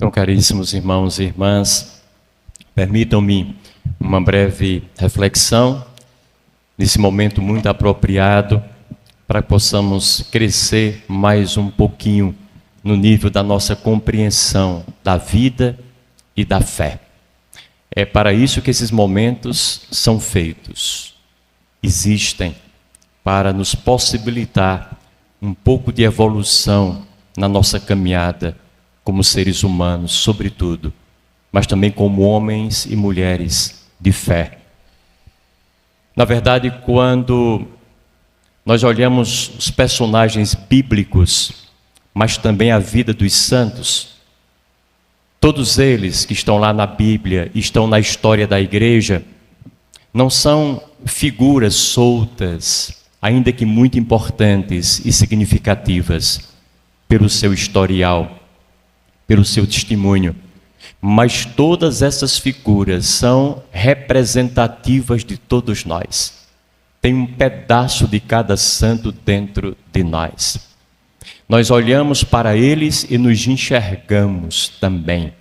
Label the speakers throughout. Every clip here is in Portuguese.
Speaker 1: Então, caríssimos irmãos e irmãs, permitam-me uma breve reflexão nesse momento muito apropriado para que possamos crescer mais um pouquinho no nível da nossa compreensão da vida e da fé. É para isso que esses momentos são feitos. Existem para nos possibilitar um pouco de evolução na nossa caminhada como seres humanos, sobretudo, mas também como homens e mulheres de fé. Na verdade, quando nós olhamos os personagens bíblicos, mas também a vida dos santos, todos eles que estão lá na Bíblia, estão na história da igreja, não são figuras soltas, ainda que muito importantes e significativas pelo seu historial, pelo seu testemunho, mas todas essas figuras são representativas de todos nós. Tem um pedaço de cada santo dentro de nós. Nós olhamos para eles e nos enxergamos também.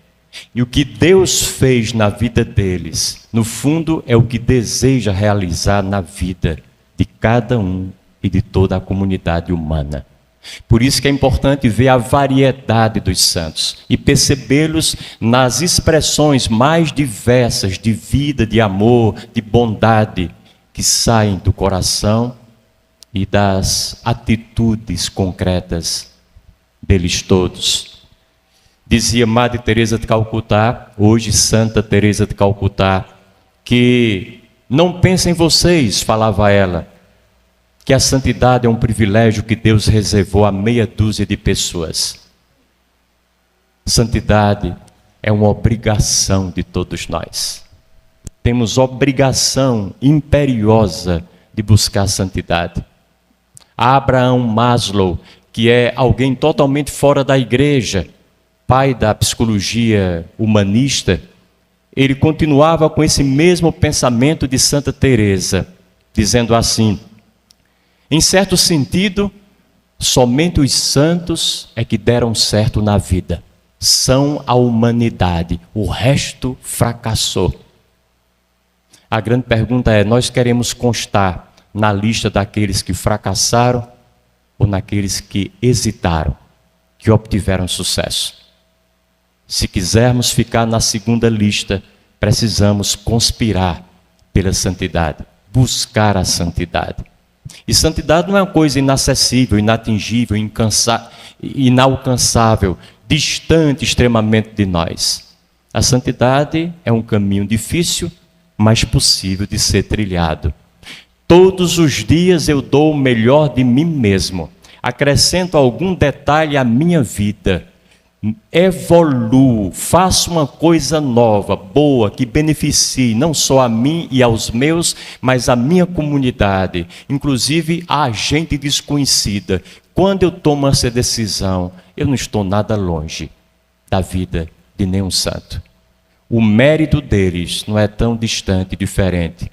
Speaker 1: E o que Deus fez na vida deles, no fundo, é o que deseja realizar na vida de cada um e de toda a comunidade humana. Por isso que é importante ver a variedade dos santos e percebê-los nas expressões mais diversas de vida, de amor, de bondade que saem do coração e das atitudes concretas deles todos. Dizia Madre Teresa de Calcutá, hoje Santa Teresa de Calcutá, que não pensem em vocês, falava ela, que a santidade é um privilégio que Deus reservou a meia dúzia de pessoas. Santidade é uma obrigação de todos nós. Temos obrigação imperiosa de buscar a santidade. Abraham Maslow, que é alguém totalmente fora da igreja, pai da psicologia humanista, ele continuava com esse mesmo pensamento de Santa Teresa, dizendo assim: em certo sentido, somente os santos é que deram certo na vida. São a humanidade, o resto fracassou. A grande pergunta é: nós queremos constar na lista daqueles que fracassaram ou naqueles que hesitaram, que obtiveram sucesso? Se quisermos ficar na segunda lista, precisamos conspirar pela santidade, buscar a santidade. E santidade não é uma coisa inacessível, inatingível, inalcançável, distante extremamente de nós. A santidade é um caminho difícil, mas possível de ser trilhado. Todos os dias eu dou o melhor de mim mesmo, acrescento algum detalhe à minha vida, evoluo, faço uma coisa nova, boa, que beneficie não só a mim e aos meus, mas a minha comunidade, inclusive a gente desconhecida. Quando eu tomo essa decisão, eu não estou nada longe da vida de nenhum santo. O mérito deles não é tão distante, diferente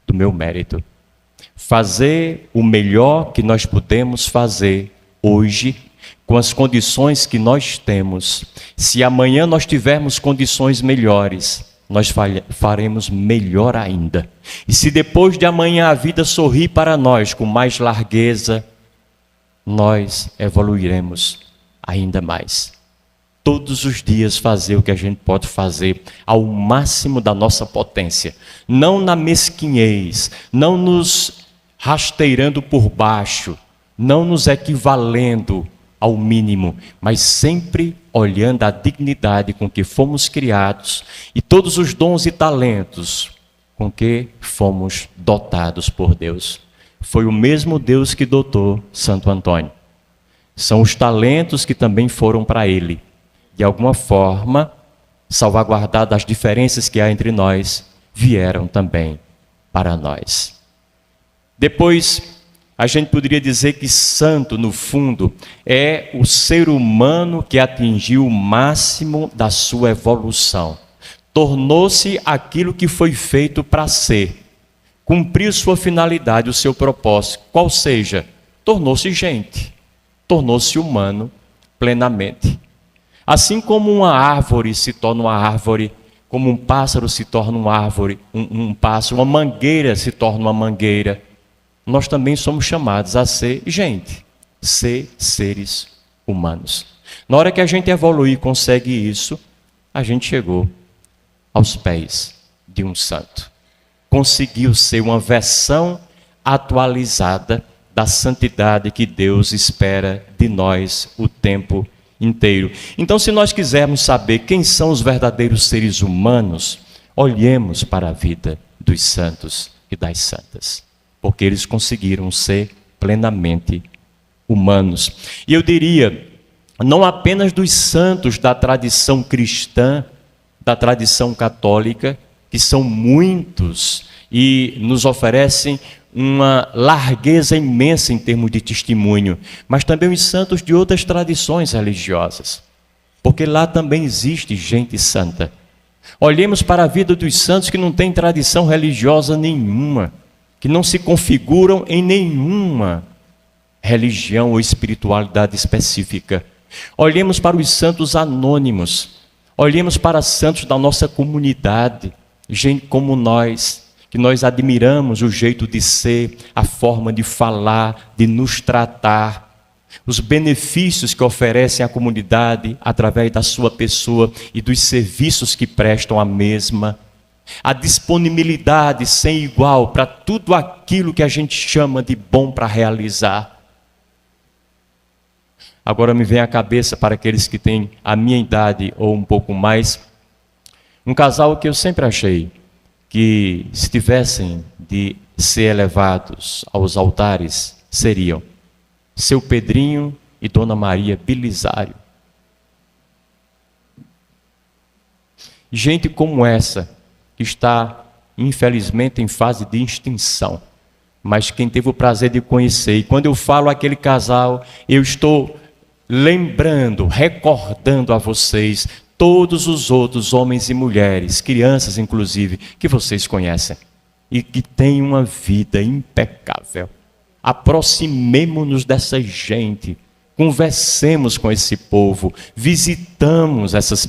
Speaker 1: do meu mérito. Fazer o melhor que nós podemos fazer hoje, com as condições que nós temos. Se amanhã nós tivermos condições melhores, nós faremos melhor ainda. E se depois de amanhã a vida sorrir para nós com mais largueza, nós evoluiremos ainda mais. Todos os dias fazer o que a gente pode fazer ao máximo da nossa potência. Não na mesquinhez, não nos rasteirando por baixo, não nos equivalendo ao mínimo, mas sempre olhando a dignidade com que fomos criados e todos os dons e talentos com que fomos dotados por Deus. Foi o mesmo Deus que dotou Santo Antônio. São os talentos que também foram para ele. De alguma forma, salvaguardadas as diferenças que há entre nós, vieram também para nós. Depois, a gente poderia dizer que santo, no fundo, é o ser humano que atingiu o máximo da sua evolução. Tornou-se aquilo que foi feito para ser. Cumpriu sua finalidade, o seu propósito. Qual seja? Tornou-se gente. Tornou-se humano plenamente. Assim como uma árvore se torna uma árvore, como um pássaro se torna uma árvore, um pássaro, uma mangueira se torna uma mangueira, nós também somos chamados a ser gente, ser seres humanos. Na hora que a gente evoluir e consegue isso, a gente chegou aos pés de um santo. Conseguiu ser uma versão atualizada da santidade que Deus espera de nós o tempo inteiro. Então, se nós quisermos saber quem são os verdadeiros seres humanos, olhemos para a vida dos santos e das santas, porque eles conseguiram ser plenamente humanos. E eu diria, não apenas dos santos da tradição cristã, da tradição católica, que são muitos e nos oferecem uma largueza imensa em termos de testemunho, mas também os santos de outras tradições religiosas, porque lá também existe gente santa. Olhemos para a vida dos santos que não têm tradição religiosa nenhuma, que não se configuram em nenhuma religião ou espiritualidade específica. Olhemos para os santos anônimos, olhemos para santos da nossa comunidade, gente como nós, que nós admiramos o jeito de ser, a forma de falar, de nos tratar, os benefícios que oferecem à comunidade através da sua pessoa e dos serviços que prestam à mesma, a disponibilidade sem igual para tudo aquilo que a gente chama de bom para realizar. Agora me vem à cabeça, para aqueles que têm a minha idade ou um pouco mais, um casal que eu sempre achei que, se tivessem de ser elevados aos altares, seriam seu Pedrinho e Dona Maria Belisário. Gente como essa, que está, infelizmente, em fase de extinção, mas quem teve o prazer de conhecer, e quando eu falo aquele casal, eu estou lembrando, recordando a vocês todos os outros homens e mulheres, crianças inclusive, que vocês conhecem e que têm uma vida impecável. Aproximemo-nos dessa gente, conversemos com esse povo, visitemos essas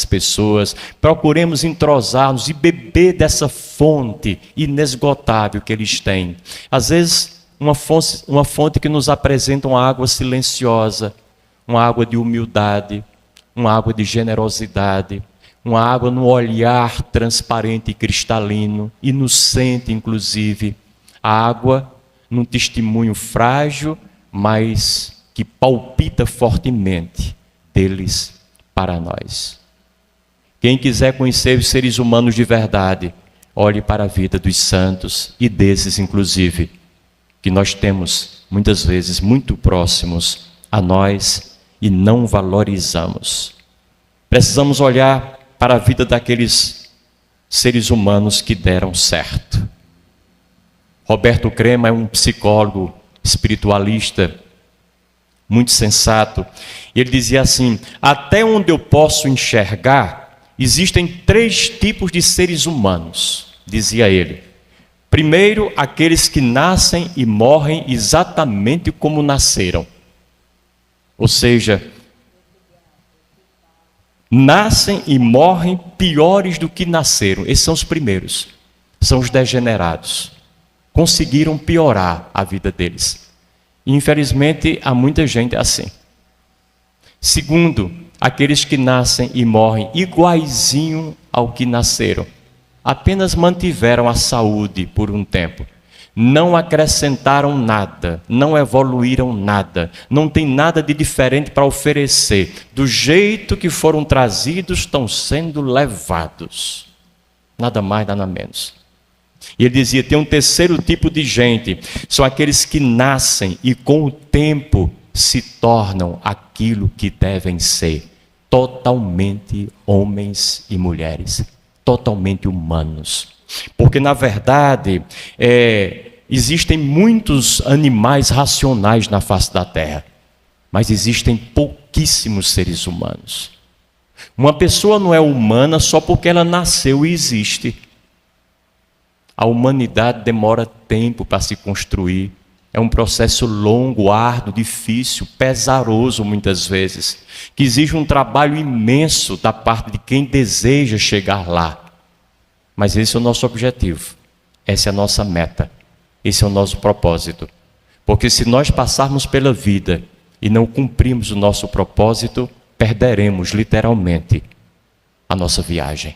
Speaker 1: pessoas, procuremos entrosar-nos e beber dessa fonte inesgotável que eles têm. Às vezes, uma fonte que nos apresenta uma água silenciosa, uma água de humildade, uma água de generosidade, uma água no olhar transparente e cristalino, inocente inclusive, a água num testemunho frágil, mas que palpita fortemente deles para nós. Quem quiser conhecer os seres humanos de verdade, olhe para a vida dos santos e desses inclusive, que nós temos muitas vezes muito próximos a nós e não valorizamos. Precisamos olhar para a vida daqueles seres humanos que deram certo. Roberto Crema é um psicólogo espiritualista muito sensato. E ele dizia assim: até onde eu posso enxergar, existem 3 tipos de seres humanos, dizia ele. Primeiro, aqueles que nascem e morrem exatamente como nasceram. Ou seja, nascem e morrem piores do que nasceram. Esses são os primeiros. São os degenerados. Conseguiram piorar a vida deles. E, infelizmente, há muita gente assim. Segundo, aqueles que nascem e morrem iguaizinho ao que nasceram. Apenas mantiveram a saúde por um tempo. Não acrescentaram nada, não evoluíram nada, não tem nada de diferente para oferecer. Do jeito que foram trazidos, estão sendo levados. Nada mais, nada menos. E ele dizia, tem um terceiro tipo de gente, são aqueles que nascem e com o tempo se tornam aquilo que devem ser, totalmente homens e mulheres, totalmente humanos. Porque, na verdade, existem muitos animais racionais na face da terra, mas existem pouquíssimos seres humanos. Uma pessoa não é humana só porque ela nasceu e existe. A humanidade demora tempo para se construir, É um processo longo, árduo, difícil, pesaroso muitas vezes, que exige um trabalho imenso da parte de quem deseja chegar lá. Mas esse é o nosso objetivo, essa é a nossa meta, esse é o nosso propósito. Porque se nós passarmos pela vida e não cumprirmos o nosso propósito, perderemos literalmente a nossa viagem.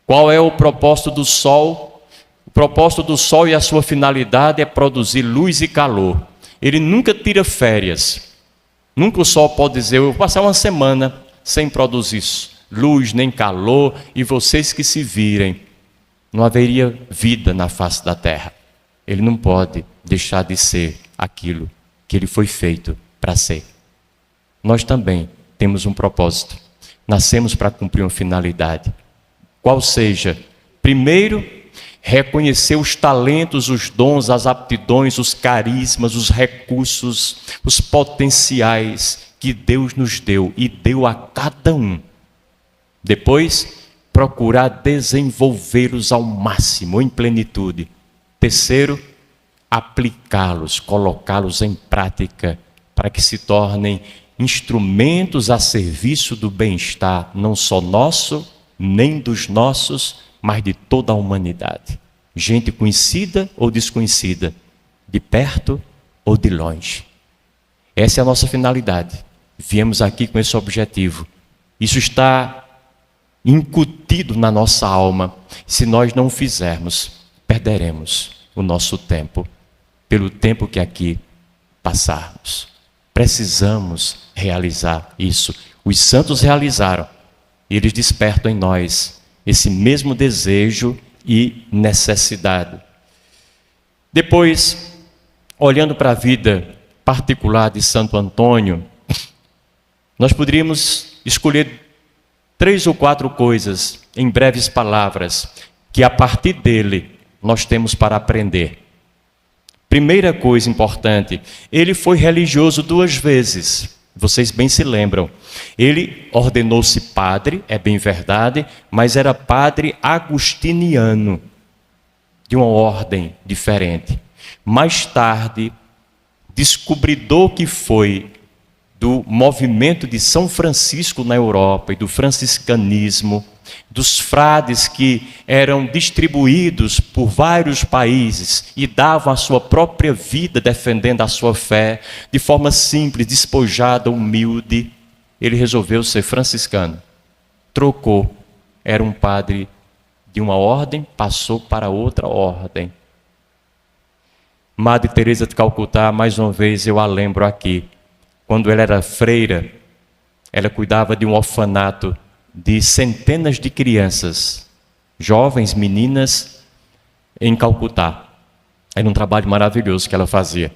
Speaker 1: Qual é o propósito do sol? O propósito do sol e a sua finalidade é produzir luz e calor. Ele nunca tira férias. Nunca o sol pode dizer, eu vou passar uma semana sem produzir luz nem calor, e vocês que se virem. Não haveria vida na face da terra. Ele não pode deixar de ser aquilo que ele foi feito para ser. Nós também temos um propósito. Nascemos para cumprir uma finalidade. Qual seja, primeiro, reconhecer os talentos, os dons, as aptidões, os carismas, os recursos, os potenciais que Deus nos deu e deu a cada um. Depois, procurar desenvolvê-los ao máximo, em plenitude. Terceiro, aplicá-los, colocá-los em prática, para que se tornem instrumentos a serviço do bem-estar, não só nosso, nem dos nossos, mas de toda a humanidade. Gente conhecida ou desconhecida, de perto ou de longe. Essa é a nossa finalidade. Viemos aqui com esse objetivo. Isso está incutido na nossa alma. Se nós não o fizermos, perderemos o nosso tempo, pelo tempo que aqui passarmos. Precisamos realizar isso. Os santos realizaram. Eles despertam em nós esse mesmo desejo e necessidade. Depois, olhando para a vida particular de Santo Antônio, nós poderíamos escolher 3 ou 4 coisas, em breves palavras, que a partir dele nós temos para aprender. Primeira coisa importante, ele foi religioso 2 vezes. Vocês bem se lembram. Ele ordenou-se padre, é bem verdade, mas era padre agustiniano, de uma ordem diferente. Mais tarde, descobridor que foi do movimento de São Francisco na Europa e do franciscanismo, dos frades que eram distribuídos por vários países e davam a sua própria vida defendendo a sua fé, de forma simples, despojada, humilde, ele resolveu ser franciscano. Trocou, era um padre de uma ordem, passou para outra ordem. Madre Teresa de Calcutá, mais uma vez eu a lembro aqui, quando ela era freira, ela cuidava de um orfanato de centenas de crianças, jovens, meninas, em Calcutá. Era um trabalho maravilhoso que ela fazia.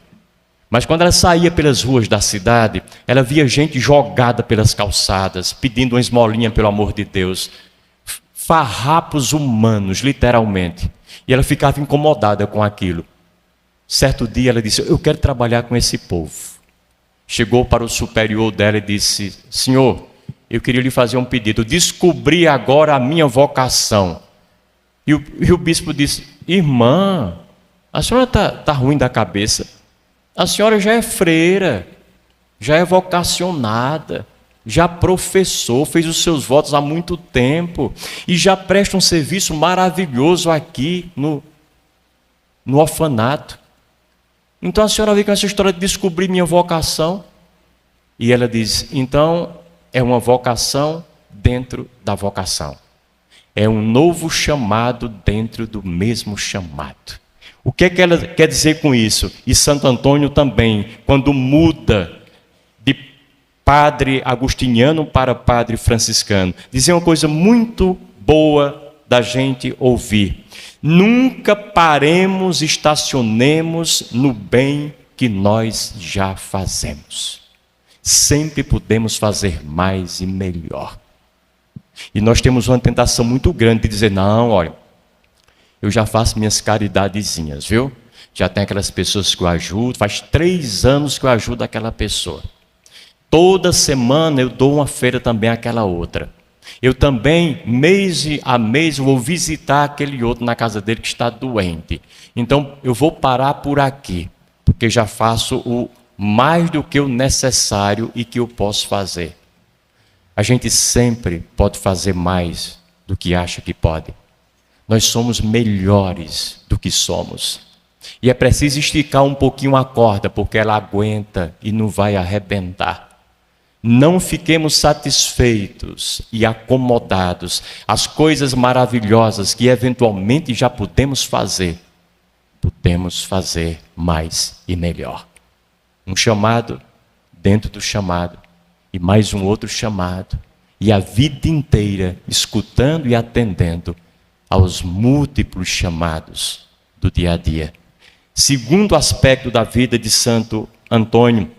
Speaker 1: Mas quando ela saía pelas ruas da cidade, ela via gente jogada pelas calçadas, pedindo uma esmolinha, pelo amor de Deus. Farrapos humanos, literalmente. E ela ficava incomodada com aquilo. Certo dia ela disse, eu quero trabalhar com esse povo. Chegou para o superior dela e disse, senhor, eu queria lhe fazer um pedido, descobri agora a minha vocação. E o bispo disse, irmã, a senhora está ruim da cabeça. A senhora já é freira, já é vocacionada, já professou, fez os seus votos há muito tempo e já presta um serviço maravilhoso aqui no orfanato. Então a senhora veio com essa história de descobrir minha vocação. E ela diz, então é uma vocação dentro da vocação. É um novo chamado dentro do mesmo chamado. O que é que ela quer dizer com isso? E Santo Antônio também, quando muda de padre agustiniano para padre franciscano, dizia uma coisa muito boa da gente ouvir. Nunca paremos, estacionemos no bem que nós já fazemos. Sempre podemos fazer mais e melhor. E nós temos uma tentação muito grande de dizer, não, olha, eu já faço minhas caridadezinhas, viu? Já tem aquelas pessoas que eu ajudo, faz 3 anos que eu ajudo aquela pessoa. Toda semana eu dou uma feira também àquela outra. Eu também, mês a mês, vou visitar aquele outro na casa dele que está doente. Então, eu vou parar por aqui. porque já faço o mais do que o necessário e que eu posso fazer. A gente sempre pode fazer mais do que acha que pode. Nós somos melhores do que somos. E é preciso esticar um pouquinho a corda, porque ela aguenta e não vai arrebentar. Não fiquemos satisfeitos e acomodados. As coisas maravilhosas que eventualmente já podemos fazer mais e melhor. Um chamado dentro do chamado, e mais um outro chamado, e a vida inteira escutando e atendendo aos múltiplos chamados do dia a dia. Segundo aspecto da vida de Santo Antônio,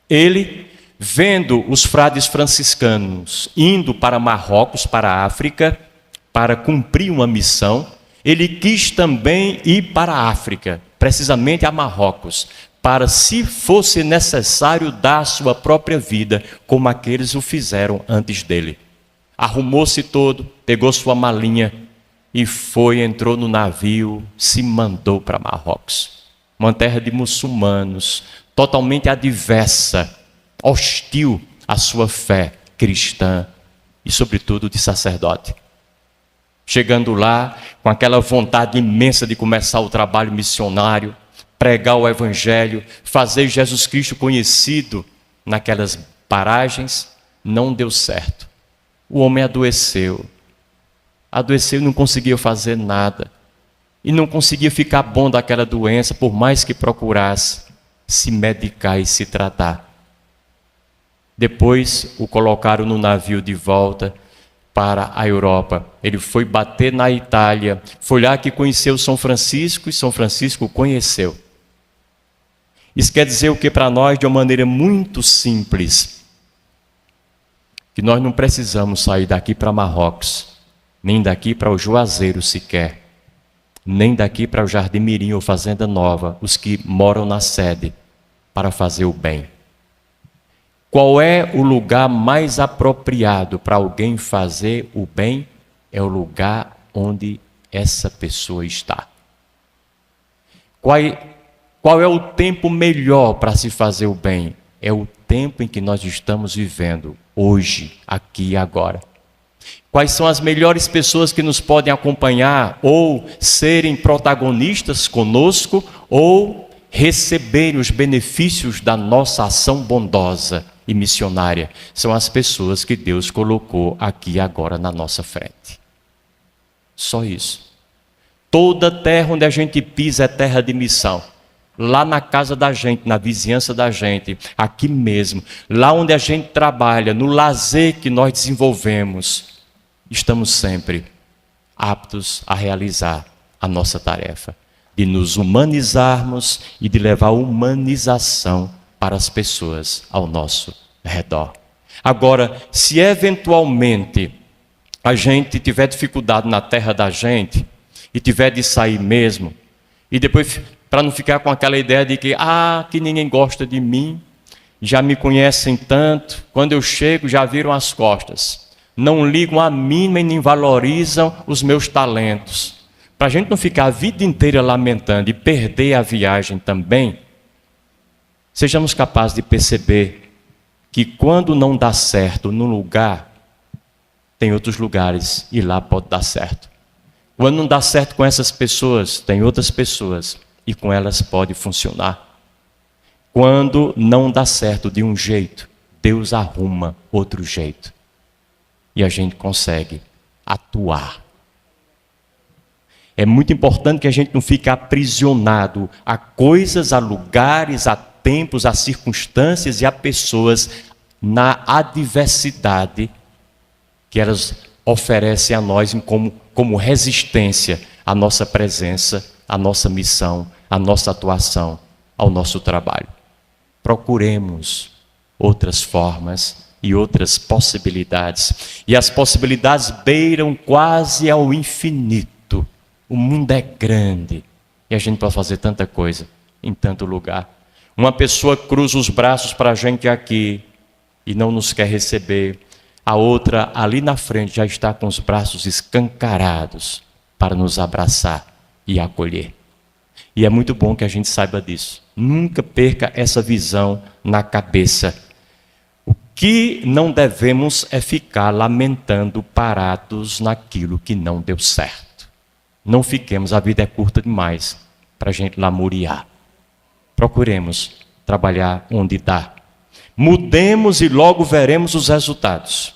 Speaker 1: ele, vendo os frades franciscanos indo para Marrocos, para a África, para cumprir uma missão, ele quis também ir para a África, precisamente a Marrocos, para, se fosse necessário, dar a sua própria vida, como aqueles o fizeram antes dele. Arrumou-se todo, pegou sua malinha e entrou no navio, se mandou para Marrocos. Uma terra de muçulmanos, totalmente adversa, hostil à sua fé cristã e, sobretudo, de sacerdote. Chegando lá, com aquela vontade imensa de começar o trabalho missionário, pregar o Evangelho, fazer Jesus Cristo conhecido naquelas paragens, não deu certo. O homem adoeceu e não conseguia fazer nada. E não conseguia ficar bom daquela doença, por mais que procurasse se medicar e se tratar. Depois o colocaram no navio de volta para a Europa. Ele foi bater na Itália, foi lá que conheceu São Francisco e São Francisco o conheceu. Isso quer dizer o que para nós, de uma maneira muito simples? Que nós não precisamos sair daqui para Marrocos, nem daqui para o Juazeiro sequer, nem daqui para o Jardim Mirim ou Fazenda Nova, os que moram na sede, para fazer o bem. Qual é o lugar mais apropriado para alguém fazer o bem? É o lugar onde essa pessoa está. Qual é o tempo melhor para se fazer o bem? É o tempo em que nós estamos vivendo, hoje, aqui e agora. Quais são as melhores pessoas que nos podem acompanhar ou serem protagonistas conosco ou receberem os benefícios da nossa ação bondosa e missionária? São as pessoas que Deus colocou aqui agora na nossa frente. Só isso. Toda terra onde a gente pisa é terra de missão. Lá na casa da gente, na vizinhança da gente, aqui mesmo, lá onde a gente trabalha, no lazer que nós desenvolvemos, estamos sempre aptos a realizar a nossa tarefa de nos humanizarmos e de levar humanização para as pessoas ao nosso redor. Agora, se eventualmente a gente tiver dificuldade na terra da gente e tiver de sair mesmo, e depois, para não ficar com aquela ideia de que ninguém gosta de mim, já me conhecem tanto, quando eu chego já viram as costas, não ligam a mim e nem valorizam os meus talentos. Para a gente não ficar a vida inteira lamentando e perder a viagem também, sejamos capazes de perceber que quando não dá certo num lugar, tem outros lugares e lá pode dar certo. Quando não dá certo com essas pessoas, tem outras pessoas e com elas pode funcionar. Quando não dá certo de um jeito, Deus arruma outro jeito. E a gente consegue atuar. É muito importante que a gente não fique aprisionado a coisas, a lugares, a tempos, a circunstâncias e a pessoas na adversidade que elas oferecem a nós como resistência à nossa presença, à nossa missão, à nossa atuação, ao nosso trabalho. Procuremos outras formas e outras possibilidades. E as possibilidades beiram quase ao infinito. O mundo é grande e a gente pode fazer tanta coisa em tanto lugar. Uma pessoa cruza os braços para a gente aqui e não nos quer receber. A outra ali na frente já está com os braços escancarados para nos abraçar e acolher. E é muito bom que a gente saiba disso. Nunca perca essa visão na cabeça. O que não devemos é ficar lamentando parados naquilo que não deu certo. Não fiquemos, a vida é curta demais para a gente lamuriar. Procuremos trabalhar onde dá. Mudemos e logo veremos os resultados.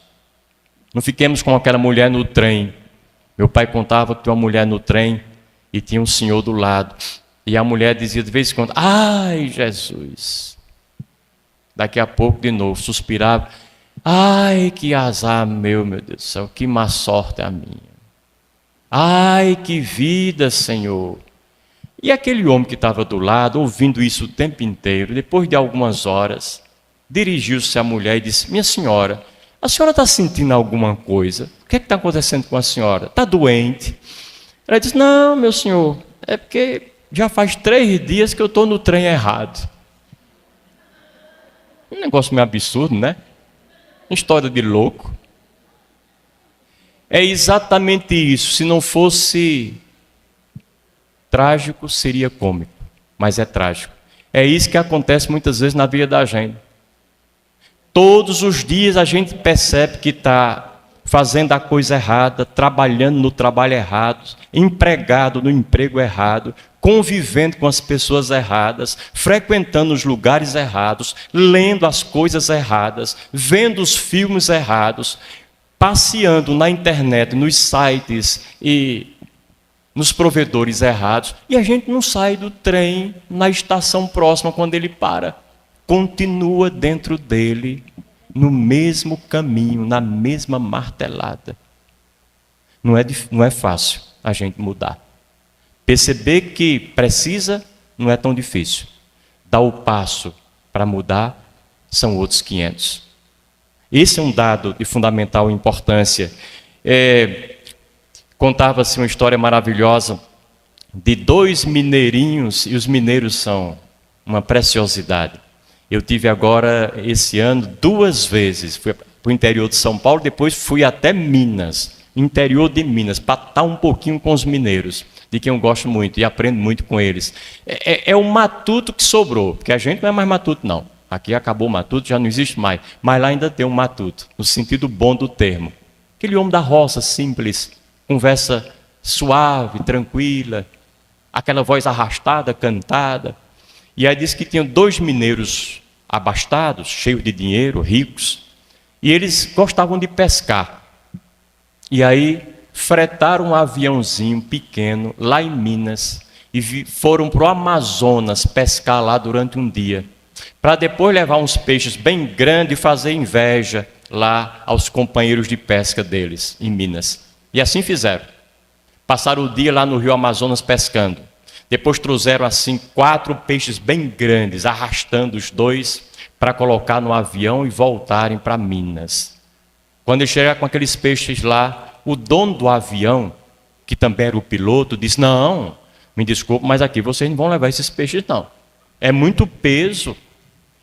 Speaker 1: Não fiquemos com aquela mulher no trem. Meu pai contava que tinha uma mulher no trem e tinha um senhor do lado. E a mulher dizia de vez em quando: ai, Jesus. Daqui a pouco de novo suspirava: ai, que azar meu Deus do céu, que má sorte a minha. Ai, que vida, Senhor. E aquele homem que estava do lado, ouvindo isso o tempo inteiro, depois de algumas horas, dirigiu-se à mulher e disse: minha senhora, a senhora está sentindo alguma coisa? O que é que está acontecendo com a senhora? Está doente? Ela disse: não, meu senhor, é porque já faz 3 dias que eu estou no trem errado. Um negócio meio absurdo, né? História de louco. É exatamente isso. Se não fosse trágico, seria cômico. Mas é trágico. É isso que acontece muitas vezes na vida da gente. Todos os dias a gente percebe que está fazendo a coisa errada, trabalhando no trabalho errado, empregado no emprego errado, convivendo com as pessoas erradas, frequentando os lugares errados, lendo as coisas erradas, vendo os filmes errados, passeando na internet, nos sites e nos provedores errados, e a gente não sai do trem na estação próxima quando ele para. Continua dentro dele, no mesmo caminho, na mesma martelada. Não é fácil a gente mudar. Perceber que precisa não é tão difícil. Dar o passo para mudar são outros 500. Esse é um dado de fundamental importância. Contava-se uma história maravilhosa de 2 mineirinhos, e os mineiros são uma preciosidade. Eu tive agora, esse ano, 2 vezes. Fui para o interior de São Paulo, depois fui até Minas, interior de Minas, para estar um pouquinho com os mineiros, de quem eu gosto muito e aprendo muito com eles. É o matuto que sobrou, porque a gente não é mais matuto, não. Aqui acabou o matuto, já não existe mais. Mas lá ainda tem um matuto, no sentido bom do termo. Aquele homem da roça, simples, conversa suave, tranquila, aquela voz arrastada, cantada. E aí disse que tinha 2 mineiros abastados, cheios de dinheiro, ricos, e eles gostavam de pescar. E aí fretaram um aviãozinho pequeno lá em Minas e foram para o Amazonas pescar lá durante um dia, para depois levar uns peixes bem grandes e fazer inveja lá aos companheiros de pesca deles em Minas. E assim fizeram. Passaram o dia lá no rio Amazonas pescando. Depois trouxeram assim 4 peixes bem grandes, arrastando os 2 para colocar no avião e voltarem para Minas. Quando eles chegaram com aqueles peixes lá, o dono do avião, que também era o piloto, disse: não, me desculpe, mas aqui vocês não vão levar esses peixes não. É muito peso.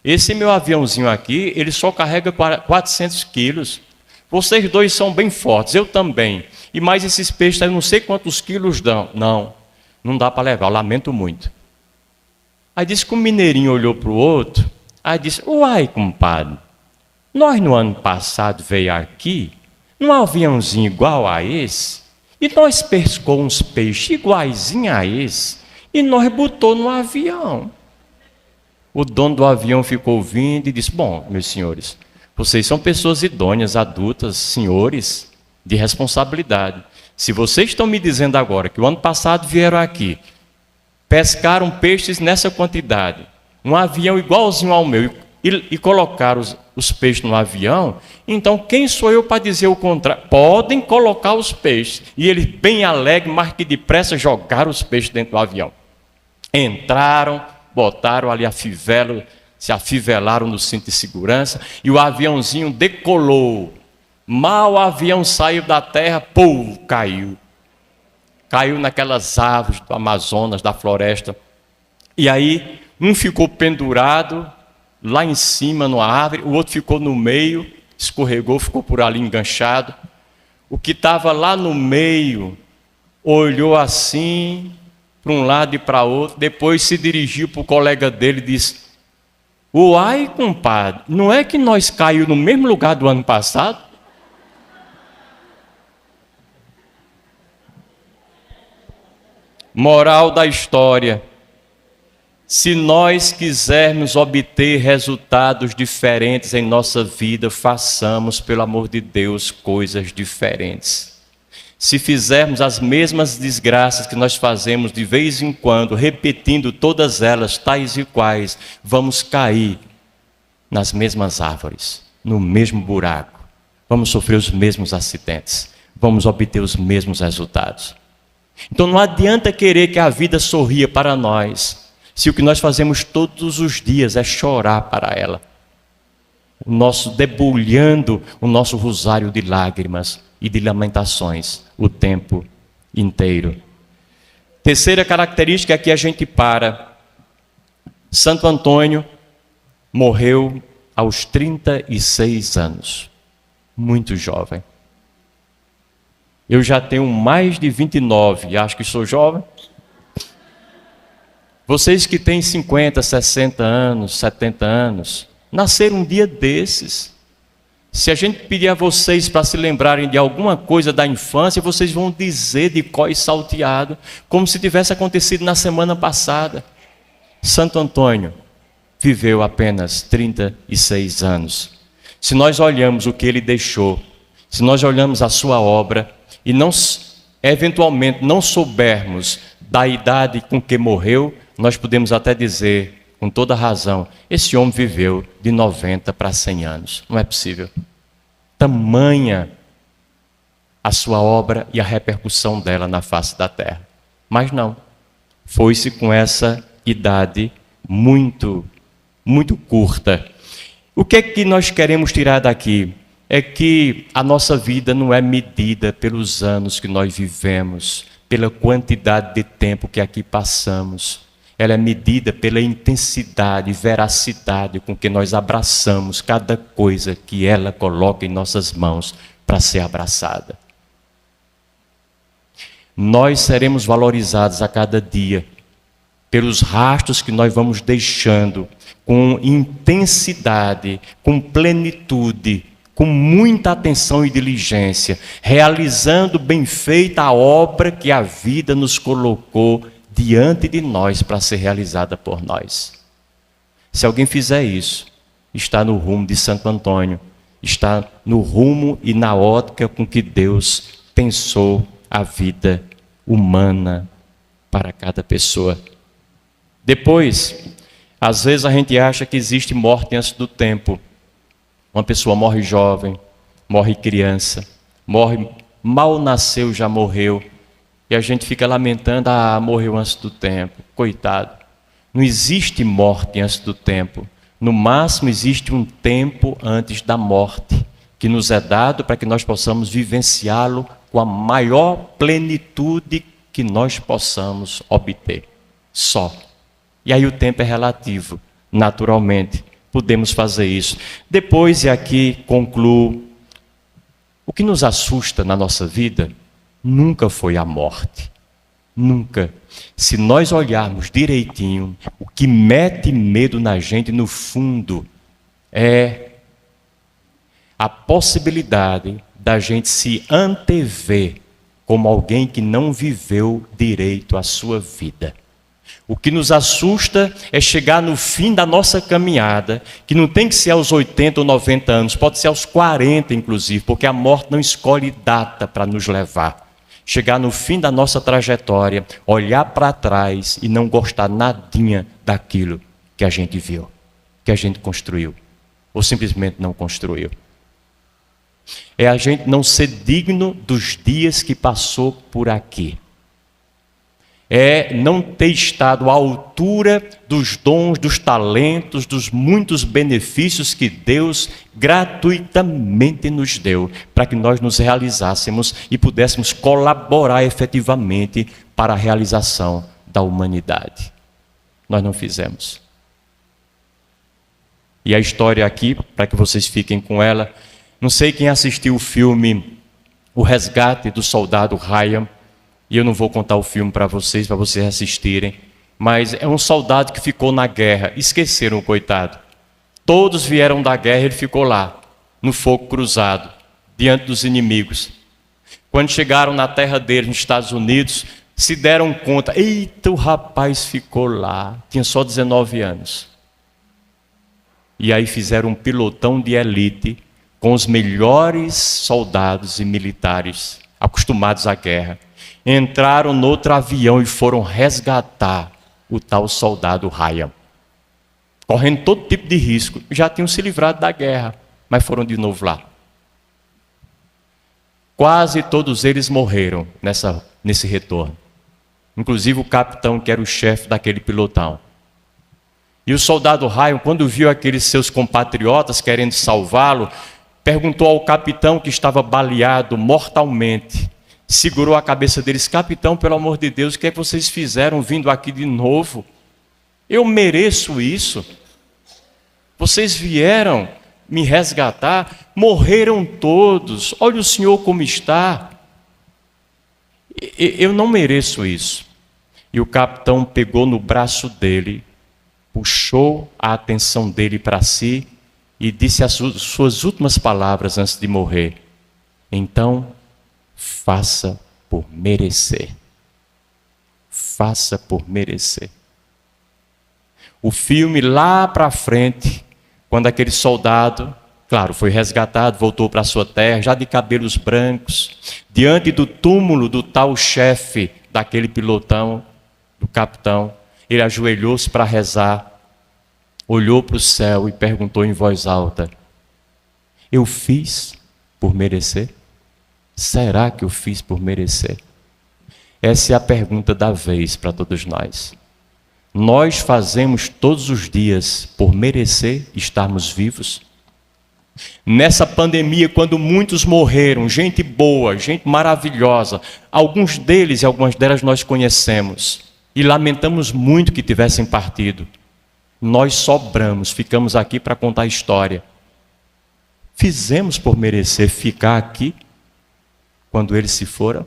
Speaker 1: Esse meu aviãozinho aqui, ele só carrega 400 quilos. Vocês 2 são bem fortes, eu também. E mais esses peixes, eu não sei quantos quilos dão. Não dá para levar, eu lamento muito. Aí disse que o mineirinho olhou para o outro, aí disse: uai, compadre, nós no ano passado veio aqui, num aviãozinho igual a esse, e nós pescou uns peixes iguaizinho a esse, e nós botou no avião. O dono do avião ficou ouvindo e disse: bom, meus senhores, vocês são pessoas idôneas, adultas, senhores de responsabilidade. Se vocês estão me dizendo agora que o ano passado vieram aqui, pescaram peixes nessa quantidade, um avião igualzinho ao meu, e colocaram os peixes no avião, então quem sou eu para dizer o contrário? Podem colocar os peixes. E eles, bem alegres, mais que depressa, jogaram os peixes dentro do avião. Entraram, botaram ali a fivela, se afivelaram no cinto de segurança, e o aviãozinho decolou. Mal o avião saiu da terra, pum, caiu. Caiu naquelas árvores do Amazonas, da floresta. E aí, um ficou pendurado lá em cima, numa árvore, o outro ficou no meio, escorregou, ficou por ali enganchado. O que estava lá no meio, olhou assim para um lado e para outro, depois se dirigiu para o colega dele e disse: uai, compadre, não é que nós caímos no mesmo lugar do ano passado? Moral da história: se nós quisermos obter resultados diferentes em nossa vida, façamos, pelo amor de Deus, coisas diferentes. Se fizermos as mesmas desgraças que nós fazemos de vez em quando, repetindo todas elas, tais e quais, vamos cair nas mesmas árvores, no mesmo buraco. Vamos sofrer os mesmos acidentes, vamos obter os mesmos resultados. Então não adianta querer que a vida sorria para nós, se o que nós fazemos todos os dias é chorar para ela. Debulhando o nosso rosário de lágrimas e de lamentações o tempo inteiro. Terceira característica é que a gente para. Santo Antônio morreu aos 36 anos, muito jovem. Eu já tenho mais de 29 e acho que sou jovem. Vocês que têm 50, 60 anos, 70 anos, nasceram um dia desses. Se a gente pedir a vocês para se lembrarem de alguma coisa da infância, vocês vão dizer de cós salteado, como se tivesse acontecido na semana passada. Santo Antônio viveu apenas 36 anos. Se nós olhamos o que ele deixou, se nós olhamos a sua obra e eventualmente não soubermos da idade com que morreu, nós podemos até dizer, com toda razão, esse homem viveu de 90 para 100 anos. Não é possível. Tamanha a sua obra e a repercussão dela na face da terra. Mas não. Foi-se com essa idade muito, muito curta. O que é que nós queremos tirar daqui? É que a nossa vida não é medida pelos anos que nós vivemos, pela quantidade de tempo que aqui passamos. Ela é medida pela intensidade e veracidade com que nós abraçamos cada coisa que ela coloca em nossas mãos para ser abraçada. Nós seremos valorizados a cada dia pelos rastros que nós vamos deixando com intensidade, com plenitude, com muita atenção e diligência, realizando bem feita a obra que a vida nos colocou diante de nós para ser realizada por nós. Se alguém fizer isso, está no rumo de Santo Antônio, está no rumo e na ótica com que Deus pensou a vida humana para cada pessoa. Depois, às vezes a gente acha que existe morte antes do tempo. Uma pessoa morre jovem, morre criança, morre, mal nasceu, já morreu. E a gente fica lamentando, morreu antes do tempo, coitado. Não existe morte antes do tempo. No máximo existe um tempo antes da morte, que nos é dado para que nós possamos vivenciá-lo com a maior plenitude que nós possamos obter. Só. E aí o tempo é relativo, naturalmente. Podemos fazer isso. Depois, e aqui concluo, o que nos assusta na nossa vida nunca foi a morte. Nunca. Se nós olharmos direitinho, o que mete medo na gente, no fundo, é a possibilidade da gente se antever como alguém que não viveu direito a sua vida. O que nos assusta é chegar no fim da nossa caminhada, que não tem que ser aos 80 ou 90 anos, pode ser aos 40 inclusive, porque a morte não escolhe data para nos levar. Chegar no fim da nossa trajetória, olhar para trás e não gostar nadinha daquilo que a gente viu, que a gente construiu, ou simplesmente não construiu. É a gente não ser digno dos dias que passou por aqui. É não ter estado à altura dos dons, dos talentos, dos muitos benefícios que Deus gratuitamente nos deu, para que nós nos realizássemos e pudéssemos colaborar efetivamente para a realização da humanidade. Nós não fizemos. E a história aqui, para que vocês fiquem com ela, não sei quem assistiu o filme O Resgate do Soldado Ryan. e eu não vou contar o filme para vocês assistirem, mas é um soldado que ficou na guerra, esqueceram o coitado. Todos vieram da guerra, ele ficou lá, no fogo cruzado, diante dos inimigos. Quando chegaram na terra dele, nos Estados Unidos, se deram conta, eita, o rapaz ficou lá, tinha só 19 anos. E aí fizeram um pilotão de elite com os melhores soldados e militares acostumados à guerra. Entraram no outro avião e foram resgatar o tal soldado Ryan. Correndo todo tipo de risco. Já tinham se livrado da guerra, mas foram de novo lá. Quase todos eles morreram nesse retorno. Inclusive o capitão, que era o chefe daquele pilotão. E o soldado Ryan, quando viu aqueles seus compatriotas querendo salvá-lo, perguntou ao capitão, que estava baleado mortalmente, segurou a cabeça deles: capitão, pelo amor de Deus, o que é que vocês fizeram vindo aqui de novo? Eu mereço isso? Vocês vieram me resgatar, morreram todos, olha o senhor como está. Eu não mereço isso. E o capitão pegou no braço dele, puxou a atenção dele para si e disse as suas últimas palavras antes de morrer: então, faça por merecer. Faça por merecer. O filme lá para frente, quando aquele soldado, claro, foi resgatado, voltou para sua terra, já de cabelos brancos, diante do túmulo do tal chefe daquele pilotão, do capitão, ele ajoelhou-se para rezar, olhou para o céu e perguntou em voz alta: eu fiz por merecer? Será que eu fiz por merecer? Essa é a pergunta da vez para todos nós. Nós fazemos todos os dias por merecer estarmos vivos? Nessa pandemia, quando muitos morreram, gente boa, gente maravilhosa, alguns deles e algumas delas nós conhecemos, e lamentamos muito que tivessem partido. Nós sobramos, ficamos aqui para contar a história. Fizemos por merecer ficar aqui quando eles se foram?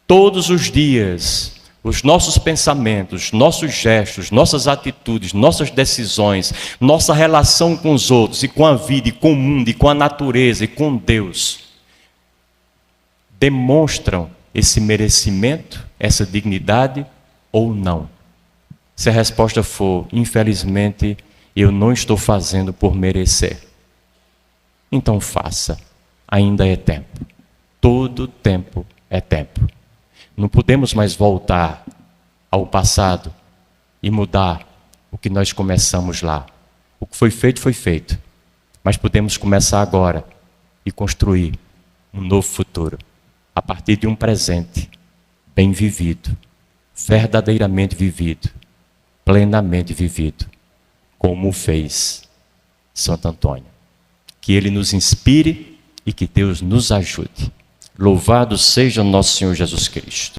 Speaker 1: Todos os dias, os nossos pensamentos, nossos gestos, nossas atitudes, nossas decisões, nossa relação com os outros e com a vida, e com o mundo, e com a natureza, e com Deus, demonstram esse merecimento, essa dignidade ou não? Se a resposta for: infelizmente, eu não estou fazendo por merecer, então faça, ainda é tempo. Todo tempo é tempo. Não podemos mais voltar ao passado e mudar o que nós começamos lá. O que foi feito, mas podemos começar agora e construir um novo futuro, a partir de um presente bem vivido, verdadeiramente vivido, plenamente vivido, como fez Santo Antônio. Que ele nos inspire e que Deus nos ajude. Louvado seja nosso Senhor Jesus Cristo.